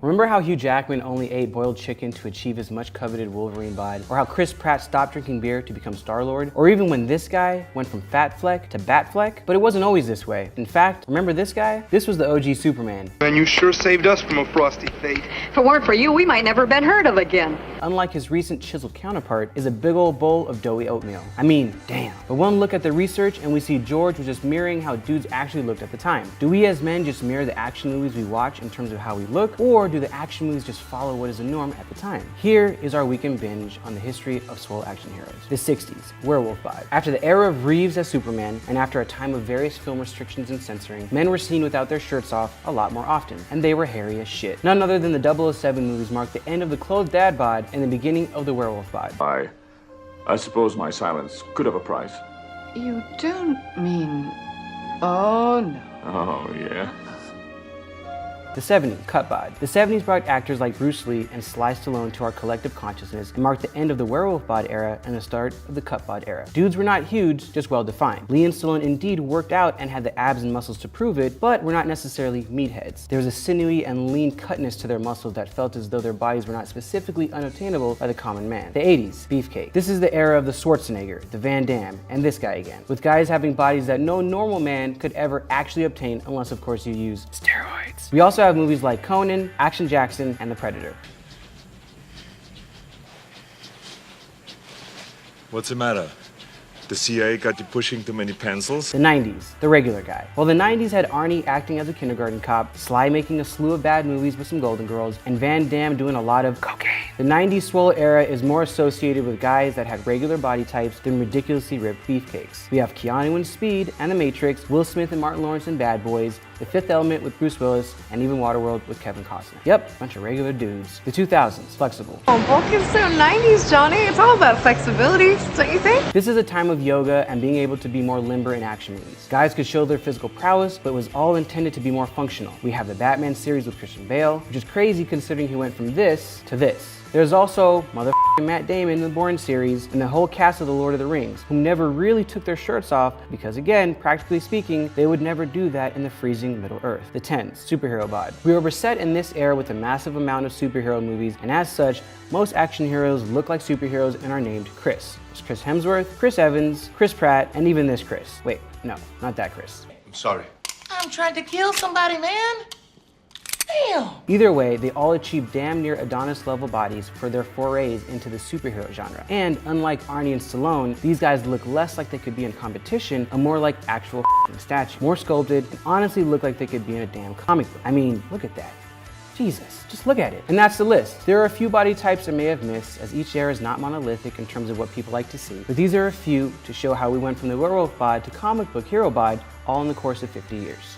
Remember how Hugh Jackman only ate boiled chicken to achieve his much coveted Wolverine bod? Or how Chris Pratt stopped drinking beer to become Star-Lord? Or even when this guy went from Fat Fleck to Bat Fleck? But it wasn't always this way. In fact, remember this guy? This was the OG Superman. And you sure saved us from a frosty fate. If it weren't for you, we might never have been heard of again. Unlike his recent chiseled counterpart, is a big old bowl of doughy oatmeal. I mean, damn. But one look at the research and we see George was just mirroring how dudes actually looked at the time. Do we as men just mirror the action movies we watch in terms of how we look, or do the action movies just follow what is the norm at the time? Here is our weekend binge on the history of swole action heroes. The 60s, werewolf bod. After the era of Reeves as Superman, and after a time of various film restrictions and censoring, men were seen without their shirts off a lot more often, and they were hairy as shit. None other than the 007 movies marked the end of the clothed dad bod and the beginning of the werewolf bod. I suppose my silence could have a price. You don't mean... Oh, no. Oh, yeah. The 70s, cut bod. The 70s brought actors like Bruce Lee and Sly Stallone to our collective consciousness and marked the end of the werewolf bod era and the start of the cut bod era. Dudes were not huge, just well defined. Lee and Stallone indeed worked out and had the abs and muscles to prove it, but were not necessarily meatheads. There was a sinewy and lean cutness to their muscles that felt as though their bodies were not specifically unattainable by the common man. The 80s, beefcake. This is the era of the Schwarzenegger, the Van Damme, and this guy again, with guys having bodies that no normal man could ever actually obtain unless of course you use steroids. We also have movies like Conan, Action Jackson, and The Predator. What's the matter? The CIA got you pushing too many pencils? The 90s, the regular guy. Well, the 90s had Arnie acting as a kindergarten cop, Sly making a slew of bad movies with some Golden Girls, and Van Damme doing a lot of cocaine. The 90s swole era is more associated with guys that had regular body types than ridiculously ripped beefcakes. We have Keanu in Speed and The Matrix, Will Smith and Martin Lawrence in Bad Boys, The Fifth Element with Bruce Willis, and even Waterworld with Kevin Costner. Yep, bunch of regular dudes. The 2000s, flexible. Oh, bulk is so 90s, Johnny. It's all about flexibility, don't you think? This is a time of yoga and being able to be more limber in action movies. Guys could show their physical prowess, but it was all intended to be more functional. We have the Batman series with Christian Bale, which is crazy considering he went from this to this. There's also motherfucking Matt Damon in the Bourne series and the whole cast of The Lord of the Rings, who never really took their shirts off because again, practically speaking, they would never do that in the freezing Middle Earth. The 10s, superhero bod. We were beset in this era with a massive amount of superhero movies, and as such, most action heroes look like superheroes and are named Chris. There's Chris Hemsworth, Chris Evans, Chris Pratt, and even this Chris. Wait, no, not that Chris. I'm sorry. I'm trying to kill somebody, man. Damn. Either way, they all achieved damn near Adonis-level bodies for their forays into the superhero genre. And unlike Arnie and Stallone, these guys look less like they could be in competition and more like actual statues. More sculpted and honestly look like they could be in a damn comic book. I mean, look at that. Jesus, just look at it. And that's the list. There are a few body types I may have missed, as each era is not monolithic in terms of what people like to see. But these are a few to show how we went from the werewolf bod to comic book hero bod all in the course of 50 years.